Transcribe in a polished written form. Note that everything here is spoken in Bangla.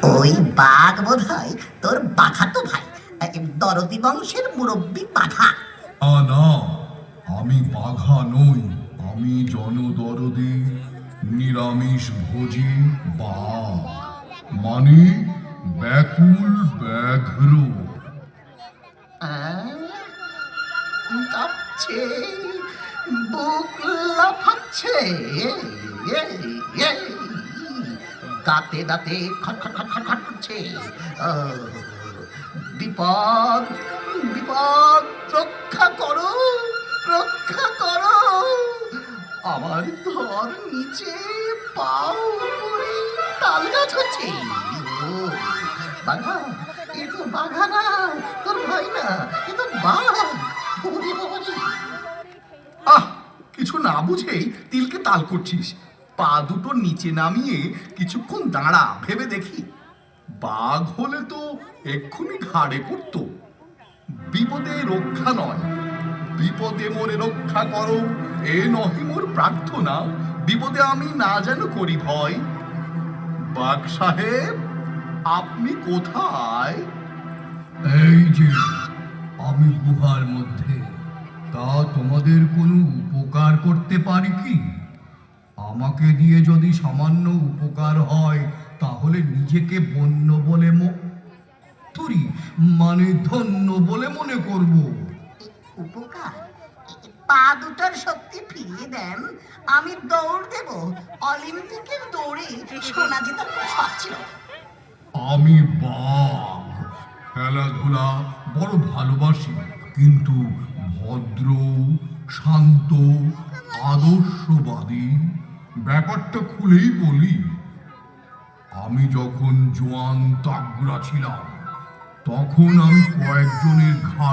ওই বাঘ বোধ হয় তোর বাঘাতো ভাই, দরদি বংশের মুরব্বী বাঘা। না, আমি বাঘা নই, আমি জনদরদি নিরামিষ ভোজি বাঘ, মানে ব্যাকুল ব্যাঘ্র। কাঁপছে, বুক লাফাচ্ছে, দাঁতে দাঁতে খটখট খটখট খট করছে। বিপদ, বিপদ, রক্ষা করো, রক্ষা করো। আমার ধর নিচে, পাও উপরে, তাল গাছ হচ্ছে। বাঘা, এ তো বাঘা না, তোর ভাই না, এ তো বাঘ। ওরে বাবারে। কিছু না বুঝেই তিলকে তাল করছিস। পা দুটো নিচে নামিয়ে কিছুক্ষণ দাঁড়া, ভেবে দেখি। বাঘ হলে তো এক্ষুনি ঘাড়ে পড়তো। বিপদে রক্ষা নয়, বিপদে মোরে রক্ষা করো, এ নহে মোর প্রার্থনা। বিপদে আমি না যেন করি ভয়। বাঘ সাহেব, আপনি কোথায়? এই যে আমি গুহার মধ্যে। তা তোমাদের কোনো উপকার করতে পারি কি? আমাকে দিয়ে যদি সামান্য উপকার হয় তাহলে নিজেকে বন্য বলে মানে ধন্য বলে মনে করব। উপকার? পা দুটার শক্তি ফিরিয়ে দেন, আমি দৌড় দেব। অলিম্পিকের দৌড়ে সোনা জেতার খুব শখ ছিল। আমি বাঘ, খেলাধুলা বড় ভালোবাসি, কিন্তু ভদ্র, শান্ত, আদর্শবাদী। ব্যাপারটা খুলেই বলি, আমি যখন জোয়ান তাগড়া ছিলাম তখন আমি কয়েকজনের ঘাড়